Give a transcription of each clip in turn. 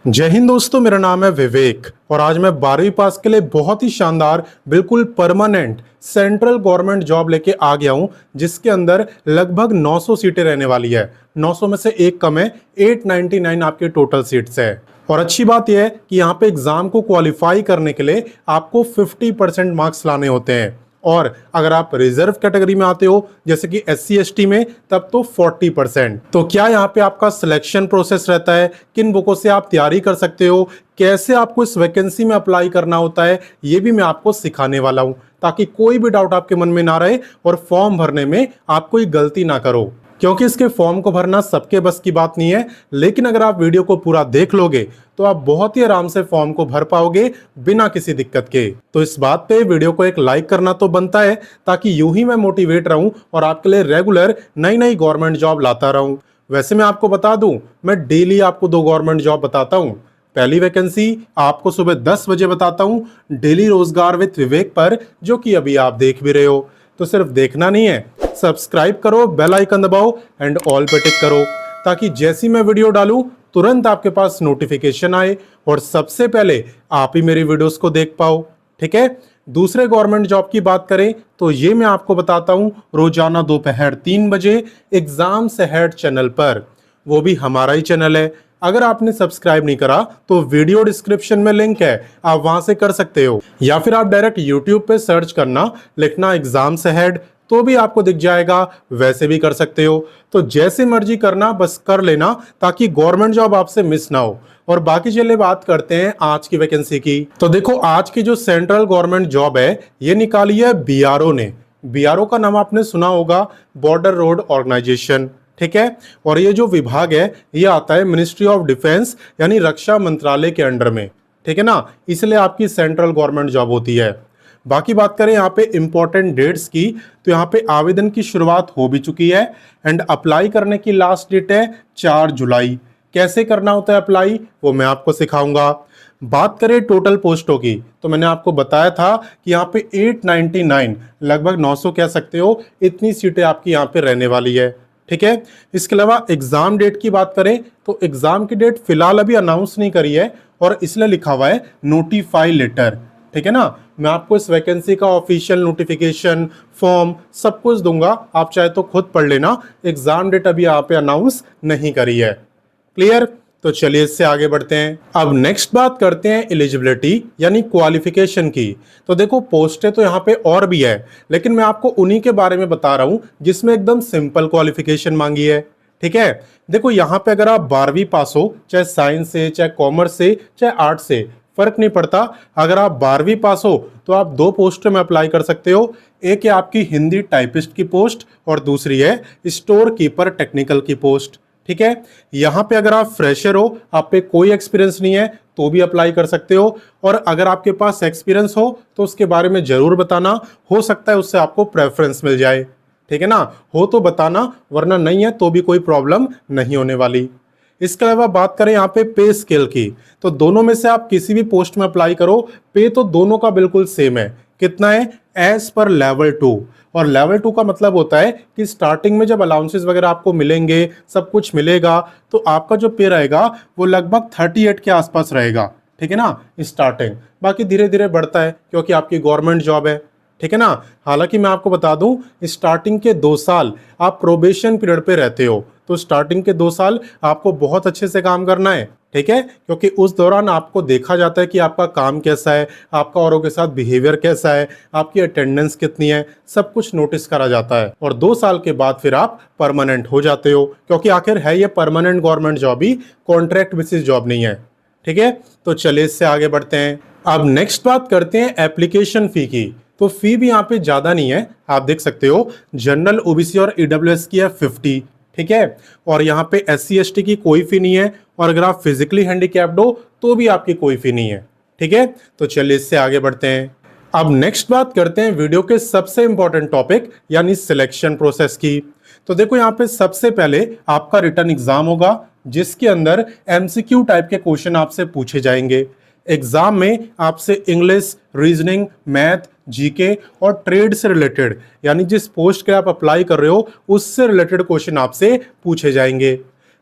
जय हिंद दोस्तों, मेरा नाम है विवेक और आज मैं 12वीं पास के लिए बहुत ही शानदार बिल्कुल परमानेंट सेंट्रल गवर्नमेंट जॉब लेके आ गया हूं, जिसके अंदर लगभग 900 सीटें रहने वाली है। 900 में से एक कम है, 899 आपके टोटल सीट्स है। और अच्छी बात यह है कि यहाँ पे एग्जाम को क्वालिफाई करने के लिए आपको 50% मार्क्स लाने होते हैं, और अगर आप रिजर्व कैटेगरी में आते हो जैसे कि SC ST में, तब तो 40%। तो क्या यहाँ पे आपका सिलेक्शन प्रोसेस रहता है, किन बुकों से आप तैयारी कर सकते हो, कैसे आपको इस वैकेंसी में अप्लाई करना होता है, ये भी मैं आपको सिखाने वाला हूँ, ताकि कोई भी डाउट आपके मन में ना रहे और फॉर्म भरने में आप कोई गलती ना करो। क्योंकि इसके फॉर्म को भरना सबके बस की बात नहीं है, लेकिन अगर आप वीडियो को पूरा देख लोगे तो आप बहुत ही आराम से फॉर्म को भर पाओगे बिना किसी दिक्कत के। तो इस बात पे वीडियो को एक लाइक करना तो बनता है, ताकि यूं ही मैं मोटिवेट रहूं और आपके लिए रेगुलर नई नई गवर्नमेंट जॉब लाता रहूं। वैसे मैं आपको बता दूं, मैं डेली आपको 2 गवर्नमेंट जॉब बताता हूं। पहली वैकेंसी आपको सुबह 10 बजे बताता हूं, डेली रोजगार विद विवेक पर, जो कि अभी आप देख भी रहे हो। तो सिर्फ देखना नहीं है, सब्सक्राइब करो, बेल आइकन दबाओ एंड ऑल पे टिक करो, ताकि जैसी मैं वीडियो डालूं तुरंत आपके पास नोटिफिकेशन आए और सबसे पहले आप ही मेरी वीडियोस को देख पाओ। ठीक है। दूसरे गवर्नमेंट जॉब की बात करें तो ये मैं आपको बताता हूं रोजाना दोपहर 3 बजे एग्जाम्स अहेड चैनल पर, वो भी हमारा ही चैनल है। अगर आपने सब्सक्राइब नहीं करा तो वीडियो डिस्क्रिप्शन में लिंक है, आप वहां से कर सकते हो, या फिर आप डायरेक्ट यूट्यूब पे सर्च करना, लिखना एग्जाम्स अहेड, तो भी आपको दिख जाएगा, वैसे भी कर सकते हो। तो जैसे मर्जी करना, बस कर लेना, ताकि गवर्नमेंट जॉब आपसे मिस ना हो। और बाकी चलिए बात करते हैं आज की वैकेंसी की। तो देखो, आज की जो सेंट्रल गवर्नमेंट जॉब है ये निकाली है BRO ने। BRO का नाम आपने सुना होगा, बॉर्डर रोड ऑर्गेनाइजेशन। ठीक है। और ये जो विभाग है ये आता है मिनिस्ट्री ऑफ डिफेंस, यानी रक्षा मंत्रालय के अंडर में। ठीक है ना, इसलिए आपकी सेंट्रल गवर्नमेंट जॉब होती है। बाकी बात करें यहाँ पे इंपॉर्टेंट डेट्स की, तो यहाँ पे आवेदन की शुरुआत हो भी चुकी है एंड अप्लाई करने की लास्ट डेट है 4 जुलाई। कैसे करना होता है अप्लाई, वो मैं आपको सिखाऊंगा। बात करें टोटल पोस्टों की, तो मैंने आपको बताया था कि यहाँ पे 899 लगभग 900 कह सकते हो, इतनी सीटें आपकी यहाँ पे रहने वाली है। ठीक है। इसके अलावा एग्जाम डेट की बात करें तो एग्जाम की डेट फिलहाल अभी अनाउंस नहीं करी है, और इसलिए लिखा हुआ है नोटिफाई लेटर। ठीक है ना, मैं आपको इस वैकेंसी का ऑफिशियल नोटिफिकेशन, फॉर्म सब कुछ दूंगा, आप चाहे तो खुद पढ़ लेना। एग्जाम डेट अभी यहाँ पे अनाउंस नहीं करी है। क्लियर। तो चलिए इससे आगे बढ़ते हैं। अब नेक्स्ट बात करते हैं एलिजिबिलिटी यानी क्वालिफिकेशन की। तो देखो, पोस्टें तो यहाँ पे और भी है, लेकिन मैं आपको उन्हीं के बारे में बता रहा हूं जिसमें एकदम सिंपल क्वालिफिकेशन मांगी है। ठीक है। देखो, यहाँ पे अगर आप 12वीं पास हो, चाहे साइंस से, चाहे कॉमर्स से, चाहे आर्ट्स से, फर्क नहीं पड़ता। अगर आप 12वीं पास हो तो आप 2 पोस्टों में अप्लाई कर सकते हो। एक है आपकी हिंदी टाइपिस्ट की पोस्ट, और दूसरी है स्टोर कीपर टेक्निकल की पोस्ट। ठीक है। यहां पे अगर आप फ्रेशर हो, आप पे कोई एक्सपीरियंस नहीं है, तो भी अप्लाई कर सकते हो। और अगर आपके पास एक्सपीरियंस हो तो उसके बारे में जरूर बताना, हो सकता है उससे आपको प्रेफरेंस मिल जाए। ठीक है ना, हो तो बताना, वरना नहीं है तो भी कोई प्रॉब्लम नहीं होने वाली। इसके अलावा बात करें यहाँ पे पे स्केल की, तो दोनों में से आप किसी भी पोस्ट में अप्लाई करो, पे तो दोनों का बिल्कुल सेम है। कितना है, एज पर लेवल 2। और लेवल 2 का मतलब होता है कि स्टार्टिंग में जब अलाउंसेस वगैरह आपको मिलेंगे, सब कुछ मिलेगा, तो आपका जो पे रहेगा वो लगभग 38 के आसपास रहेगा। ठीक है ना, स्टार्टिंग। बाकी धीरे धीरे बढ़ता है, क्योंकि आपकी गवर्नमेंट जॉब है। ठीक है ना। हालांकि मैं आपको बता दूं, स्टार्टिंग के 2 साल आप प्रोबेशन पीरियड पे रहते हो, तो स्टार्टिंग के 2 साल आपको बहुत अच्छे से काम करना है। ठीक है, क्योंकि उस दौरान आपको देखा जाता है कि आपका काम कैसा है, आपका औरों के साथ बिहेवियर कैसा है, आपकी अटेंडेंस कितनी है, सब कुछ नोटिस करा जाता है। और 2 साल के बाद फिर आप परमानेंट हो जाते हो, क्योंकि आखिर है ये परमानेंट गवर्नमेंट जॉब ही, कॉन्ट्रैक्ट बेसिस जॉब नहीं है। ठीक है। तो चलिए इससे आगे बढ़ते हैं। अब नेक्स्ट बात करते हैं एप्लीकेशन फी की। तो फी भी यहाँ पे ज्यादा नहीं है, आप देख सकते हो, जनरल, OBC और EWS की है 50। ठीक है। और यहाँ पे SC ST की कोई फी नहीं है, और अगर आप फिजिकली हैंडीकैप्ड हो तो भी आपकी कोई फी नहीं है। ठीक है। तो चलिए इससे आगे बढ़ते हैं। अब नेक्स्ट बात करते हैं वीडियो के सबसे इंपॉर्टेंट टॉपिक यानी सिलेक्शन प्रोसेस की। तो देखो, यहाँ पे सबसे पहले आपका रिटन एग्जाम होगा, जिसके अंदर MCQ टाइप के क्वेश्चन आपसे पूछे जाएंगे। एग्जाम में आपसे इंग्लिश, रीजनिंग, मैथ, GK और ट्रेड से रिलेटेड, यानी जिस पोस्ट के आप अप्लाई कर रहे हो उससे रिलेटेड क्वेश्चन आपसे पूछे जाएंगे।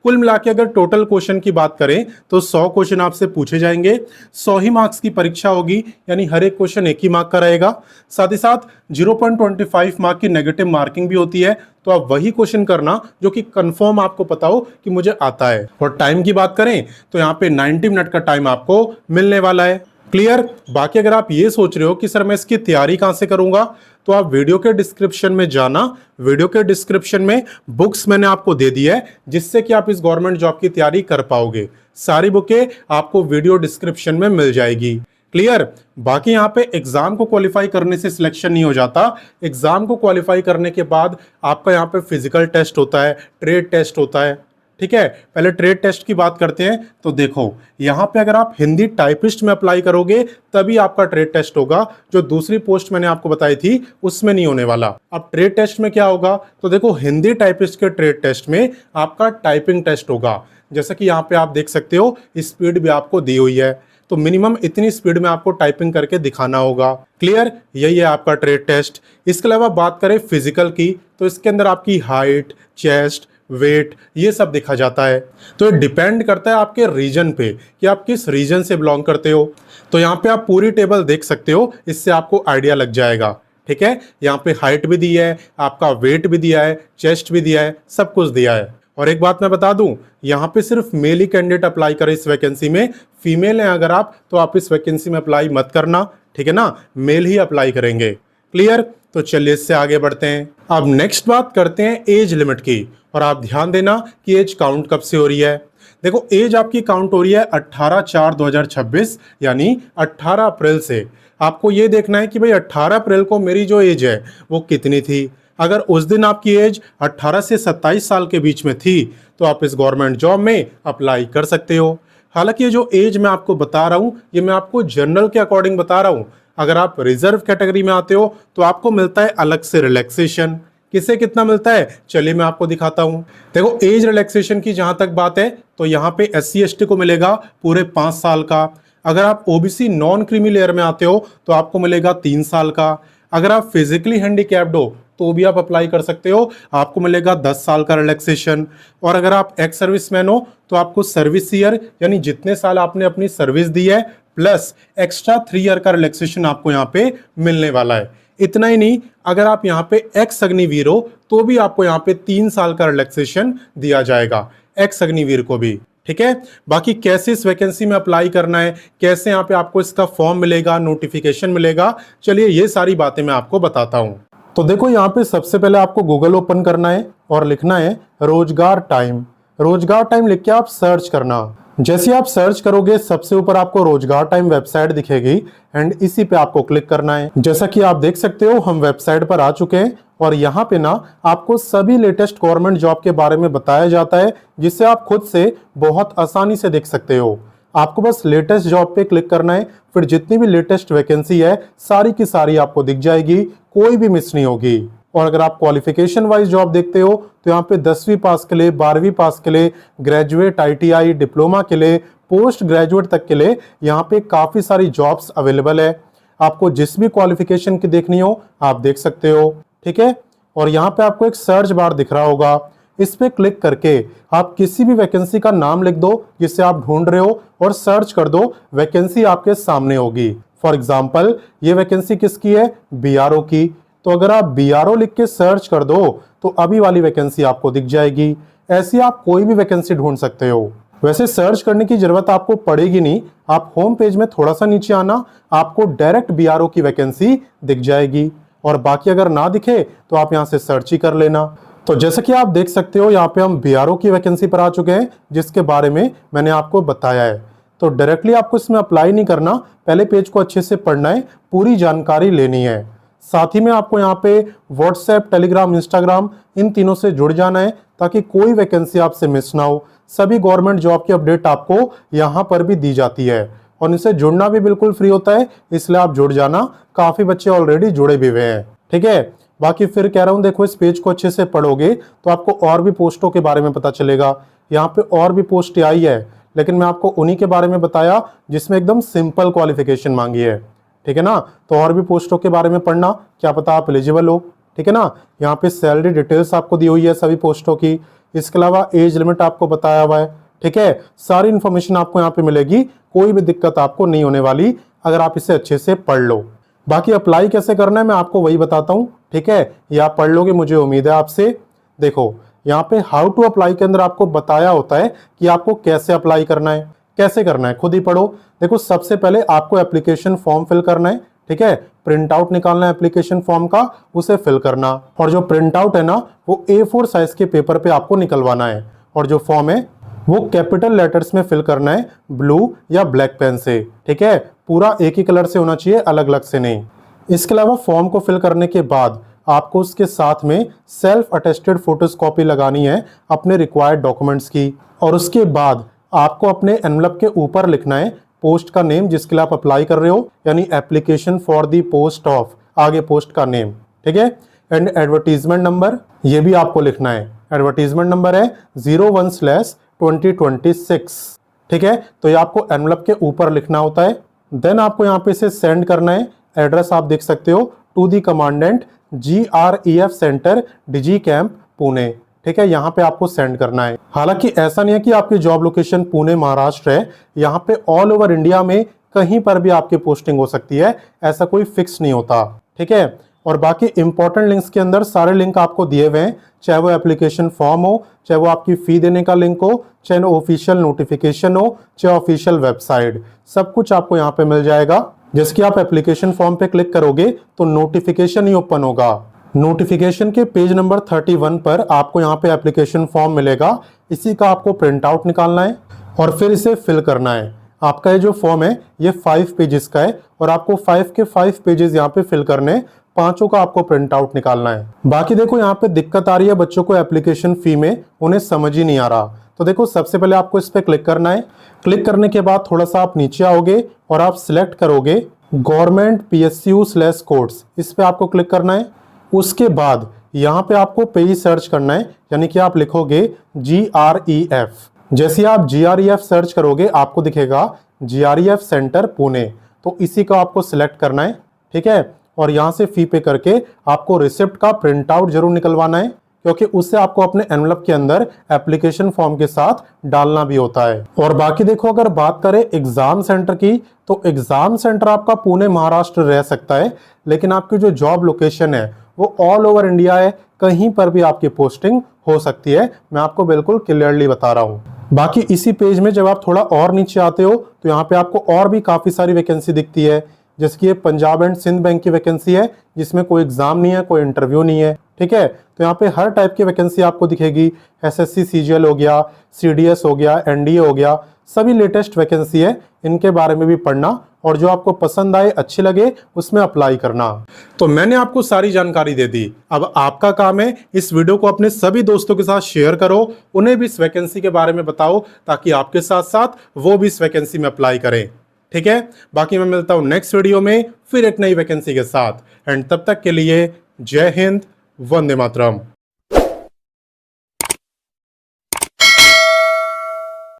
कुल मिला के अगर टोटल क्वेश्चन की बात करें तो 100 क्वेश्चन आपसे पूछे जाएंगे, 100 ही मार्क्स की परीक्षा होगी, यानी हर एक क्वेश्चन 1 ही मार्क का रहेगा। साथ ही साथ 0.25 मार्क की नेगेटिव मार्किंग भी होती है, तो आप वही क्वेश्चन करना जो कि कंफर्म आपको पता हो कि मुझे आता है। और टाइम की बात करें तो यहाँ पे 90 मिनट का टाइम आपको मिलने वाला है। क्लियर? बाकी अगर आप ये सोच रहे हो कि सर मैं इसकी तैयारी कहां से करूंगा, तो आप वीडियो के डिस्क्रिप्शन में जाना। वीडियो के डिस्क्रिप्शन में बुक्स मैंने आपको दे दी है जिससे कि आप इस गवर्नमेंट जॉब की तैयारी कर पाओगे। सारी बुकें आपको वीडियो डिस्क्रिप्शन में मिल जाएगी। क्लियर? बाकी यहाँ पे एग्जाम को क्वालिफाई करने से सिलेक्शन नहीं हो जाता। एग्जाम को क्वालिफाई करने के बाद आपका यहाँ पे फिजिकल टेस्ट होता है, ट्रेड टेस्ट होता है। ठीक है, पहले ट्रेड टेस्ट की बात करते हैं। तो देखो यहाँ पे अगर आप हिंदी टाइपिस्ट में अप्लाई करोगे तभी आपका ट्रेड टेस्ट होगा, जो दूसरी पोस्ट मैंने आपको बताई थी उसमें नहीं होने वाला। अब ट्रेड टेस्ट में क्या होगा, तो देखो हिंदी टाइपिस्ट के ट्रेड टेस्ट में आपका टाइपिंग टेस्ट होगा। जैसा कि यहाँ पे आप देख सकते हो स्पीड भी आपको दी हुई है, तो मिनिमम इतनी स्पीड में आपको टाइपिंग करके दिखाना होगा। क्लियर? यही है आपका ट्रेड टेस्ट। इसके अलावा बात करें फिजिकल की, तो इसके अंदर आपकी हाइट, चेस्ट, वेट, ये सब देखा जाता है। तो ये डिपेंड करता है आपके रीजन पे कि आप किस रीजन से बिलोंग करते हो। तो यहाँ पे आप पूरी टेबल देख सकते हो, इससे आपको आइडिया लग जाएगा। ठीक है, यहाँ पे हाइट भी दी है, आपका वेट भी दिया है, चेस्ट भी दिया है, सब कुछ दिया है। और एक बात मैं बता दूं, यहाँ पे सिर्फ मेल ही कैंडिडेट अप्लाई करे इस वैकेंसी में। फीमेल हैं अगर आप, तो आप इस वैकेंसी में अप्लाई मत करना। ठीक है ना, मेल ही अप्लाई करेंगे। क्लियर? तो चलिए इससे आगे बढ़ते हैं। अब नेक्स्ट बात करते हैं एज लिमिट की। और आप ध्यान देना कि एज काउंट कब से हो रही है। देखो एज आपकी काउंट हो रही है 18/4/2026 यानी 18 अप्रैल से। आपको ये देखना है कि भाई 18 अप्रैल को मेरी जो एज है वो कितनी थी। अगर उस दिन आपकी एज 18 से 27 साल के बीच में थी तो आप इस गवर्नमेंट जॉब में अप्लाई कर सकते हो। हालांकि ये जो एज मैं आपको बता रहा हूँ ये मैं आपको जनरल के अकॉर्डिंग बता रहा हूँ। अगर आप रिजर्व कैटेगरी में आते हो तो आपको मिलता है अलग से रिलैक्सेशन। किसे कितना मिलता है, चलिए मैं आपको दिखाता हूं। देखो एज रिलैक्सेशन की जहां तक बात है तो यहाँ पे SC/ST को मिलेगा पूरे 5 साल का। अगर आप OBC नॉन क्रीमी लेयर में आते हो तो आपको मिलेगा 3 साल का। अगर आप फिजिकली हैंडीकैप्ड हो तो भी आप अप्लाई कर सकते हो, आपको मिलेगा 10 साल का रिलैक्सेशन। और अगर आप एक्स सर्विसमैन हो तो आपको सर्विस ईयर यानी जितने साल आपने अपनी सर्विस दी है प्लस एक्स्ट्रा 3 ईयर का रिलैक्सेशन आपको यहाँ पे मिलने वाला है। इतना ही नहीं, अगर आप यहाँ पे एक्स अग्निवीर हो तो भी आपको यहाँ पे 3 साल का रिलैक्सेशन दिया जाएगा, एक्स अग्निवीर को भी। ठीक है, बाकी कैसे इस वैकेंसी में अप्लाई करना है, कैसे यहाँ पे आपको इसका फॉर्म मिलेगा, नोटिफिकेशन मिलेगा, चलिए ये सारी बातें मैं आपको बताता हूँ। तो देखो यहाँ पे सबसे पहले आपको गूगल ओपन करना है और लिखना है रोजगार टाइम। रोजगार टाइम लिख के आप सर्च करना। जैसे आप सर्च करोगे सबसे ऊपर आपको रोजगार टाइम वेबसाइट दिखेगी एंड इसी पे आपको क्लिक करना है। जैसा कि आप देख सकते हो हम वेबसाइट पर आ चुके हैं और यहाँ पे ना आपको सभी लेटेस्ट गवर्नमेंट जॉब के बारे में बताया जाता है जिससे आप खुद से बहुत आसानी से देख सकते हो। आपको बस लेटेस्ट जॉब पे क्लिक करना है, फिर जितनी भी लेटेस्ट वैकेंसी है सारी की सारी आपको दिख जाएगी, कोई भी मिस नहीं होगी। और अगर आप क्वालिफिकेशन वाइज जॉब देखते हो तो यहाँ पे 10वीं पास के लिए, 12वीं पास के लिए, ग्रेजुएट, ITI, डिप्लोमा के लिए, पोस्ट ग्रेजुएट तक के लिए यहाँ पे काफी सारी जॉब्स अवेलेबल है। आपको जिस भी क्वालिफिकेशन की देखनी हो आप देख सकते हो। ठीक है, और यहाँ पे आपको एक सर्च बार दिख रहा होगा, इस पे क्लिक करके आप किसी भी वैकेंसी का नाम लिख दो जिसे आप ढूंढ रहे हो और सर्च कर दो, वैकेंसी आपके सामने होगी। फॉर एग्जाम्पल ये वैकेंसी किसकी है, BRO की। तो अगर आप BRO लिख के सर्च कर दो तो अभी वाली वैकेंसी आपको दिख जाएगी। ऐसी आप कोई भी वैकेंसी ढूंढ सकते हो। वैसे सर्च करने की जरूरत आपको पड़ेगी नहीं, आप होम पेज में थोड़ा सा नीचे आना, आपको डायरेक्ट BRO की वैकेंसी दिख जाएगी। और बाकी अगर ना दिखे तो आप यहाँ से सर्च ही कर लेना। तो जैसा कि आप देख सकते हो यहाँ पे हम BRO की वैकेंसी पर आ चुके हैं जिसके बारे में मैंने आपको बताया है। तो डायरेक्टली आपको इसमें अप्लाई नहीं करना, पहले पेज को अच्छे से पढ़ना है, पूरी जानकारी लेनी है। साथ ही में आपको यहाँ पे WhatsApp, Telegram, Instagram इन तीनों से जुड़ जाना है ताकि कोई वैकेंसी आपसे मिस ना हो। सभी गवर्नमेंट जॉब की अपडेट आपको यहाँ पर भी दी जाती है और इनसे जुड़ना भी बिल्कुल फ्री होता है, इसलिए आप जुड़ जाना। काफी बच्चे ऑलरेडी जुड़े भी हुए हैं। ठीक है, बाकी फिर कह रहा हूँ देखो इस पेज को अच्छे से पढ़ोगे तो आपको और भी पोस्टों के बारे में पता चलेगा। यहाँ पे और भी पोस्ट आई है लेकिन मैं आपको उन्हीं के बारे में बताया जिसमें एकदम सिंपल क्वालिफिकेशन मांगी है। ठीक है ना, तो और भी पोस्टों के बारे में पढ़ना, क्या पता आप एलिजिबल हो। ठीक है ना, यहाँ पे सैलरी डिटेल्स आपको दी हुई है सभी पोस्टों की। इसके अलावा एज लिमिट आपको बताया हुआ है। ठीक है, सारी इंफॉर्मेशन आपको यहाँ पे मिलेगी, कोई भी दिक्कत आपको नहीं होने वाली अगर आप इसे अच्छे से पढ़ लो। बाकी अप्लाई कैसे करना है मैं आपको वही बताता हूँ। ठीक है, ये आप पढ़ लोगे मुझे उम्मीद है आपसे। देखो यहाँ पे हाउ टू अप्लाई के अंदर आपको बताया होता है कि आपको कैसे अप्लाई करना है, कैसे करना है, खुद ही पढ़ो। देखो सबसे पहले आपको एप्लीकेशन फॉर्म फिल करना है। ठीक है, प्रिंट आउट निकालना है एप्लीकेशन फॉर्म का, उसे फिल करना, और जो प्रिंट आउट है ना वो A4 साइज के पेपर पे आपको निकलवाना है, और जो फॉर्म है वो कैपिटल लेटर्स में फिल करना है, ब्लू या ब्लैक पेन से। ठीक है, पूरा एक ही कलर से होना चाहिए, अलग अलग से नहीं। इसके अलावा फॉर्म को फिल करने के बाद आपको उसके साथ में सेल्फ अटेस्टेड फोटोकॉपी लगानी है अपने रिक्वायर्ड डॉक्यूमेंट्स की, और उसके बाद आपको अपने एनवलप के ऊपर लिखना है पोस्ट का नेम जिसके लिए आप अप्लाई कर रहे हो, यानी application for the post of, आगे पोस्ट का नेम। ठीक है, एंड एडवर्टीजमेंट नंबर ये भी आपको लिखना है। एडवर्टीजमेंट नंबर है 01/2026। ठीक है, तो ये आपको एनवलप के ऊपर लिखना होता है। देन आपको यहाँ पे इसे सेंड करना है। एड्रेस आप देख सकते हो, to the commandant GREF centre Dighi camp Pune. ठीक है, यहाँ पे आपको सेंड करना है। हालांकि ऐसा नहीं है कि आपकी जॉब लोकेशन पुणे महाराष्ट्र है, यहाँ पे ऑल ओवर इंडिया में कहीं पर भी आपकी पोस्टिंग हो सकती है, ऐसा कोई फिक्स नहीं होता। ठीक है, और बाकी इंपॉर्टेंट लिंक्स के अंदर सारे लिंक आपको दिए हुए हैं, चाहे वो एप्लीकेशन फॉर्म हो, चाहे वो आपकी फी देने का लिंक हो, चाहे वो ऑफिशियल नोटिफिकेशन हो, चाहे ऑफिशियल वेबसाइट, सब कुछ आपको यहाँ पे मिल जाएगा। जैसे कि आप एप्लीकेशन फॉर्म पे क्लिक करोगे तो नोटिफिकेशन ही ओपन होगा। नोटिफिकेशन के पेज नंबर 31 पर आपको यहाँ पे एप्लीकेशन फॉर्म मिलेगा, इसी का आपको प्रिंट आउट निकालना है और फिर इसे फिल करना है। आपका ये जो फॉर्म है ये 5 पेजेस का है, और आपको 5 के 5 पेजेस यहाँ पे फिल करने, पांचों का आपको प्रिंट आउट निकालना है। बाकी देखो यहाँ पे दिक्कत आ रही है बच्चों को एप्लीकेशन फी में, उन्हें समझ ही नहीं आ रहा। तो देखो सबसे पहले आपको इस पे क्लिक करना है। क्लिक करने के बाद थोड़ा सा आप नीचे आओगे और आप सिलेक्ट करोगे गवर्नमेंट PSU/कोर्स, इस पे आपको क्लिक करना है। उसके बाद यहाँ पे आपको पेज सर्च करना है, यानी कि आप लिखोगे GREF। जैसे आप GREF सर्च करोगे आपको दिखेगा GREF सेंटर पुणे, तो इसी का आपको सिलेक्ट करना है। ठीक है, और यहाँ से फी पे करके आपको रिसिप्ट का प्रिंट आउट जरूर निकलवाना है, क्योंकि उससे आपको अपने एनवलप के अंदर एप्लीकेशन फॉर्म के साथ डालना भी होता है। और बाकी देखो अगर बात करें एग्जाम सेंटर की, तो एग्जाम सेंटर आपका पुणे महाराष्ट्र रह सकता है, लेकिन आपकी जो जॉब लोकेशन है वो ऑल ओवर इंडिया है, कहीं पर भी आपकी पोस्टिंग हो सकती है, मैं आपको बिल्कुल क्लियरली बता रहा हूँ। बाकी इसी पेज में जब आप थोड़ा और नीचे आते हो तो यहाँ पे आपको और भी काफी सारी वैकेंसी दिखती है, जैसे कि ये पंजाब एंड सिंध बैंक की वैकेंसी है, जिसमें कोई एग्जाम नहीं है, कोई इंटरव्यू नहीं है। ठीक है, तो यहाँ पे हर टाइप की वैकेंसी आपको दिखेगी। SSC CGL हो गया, CDS हो गया, NDA हो गया, सभी लेटेस्ट वैकेंसी है, इनके बारे में भी पढ़ना, और जो आपको पसंद आए, अच्छी लगे, उसमें अप्लाई करना। तो मैंने आपको सारी जानकारी दे दी, अब आपका काम है इस वीडियो को अपने सभी दोस्तों के साथ शेयर करो, उन्हें भी इस वैकेंसी के बारे में बताओ, ताकि आपके साथ साथ वो भी इस वैकेंसी में अप्लाई करें। ठीक है, बाकी मैं मिलता हूं नेक्स्ट वीडियो में फिर एक नई वैकेंसी के साथ, एंड तब तक के लिए जय हिंद, वंदे मातरम।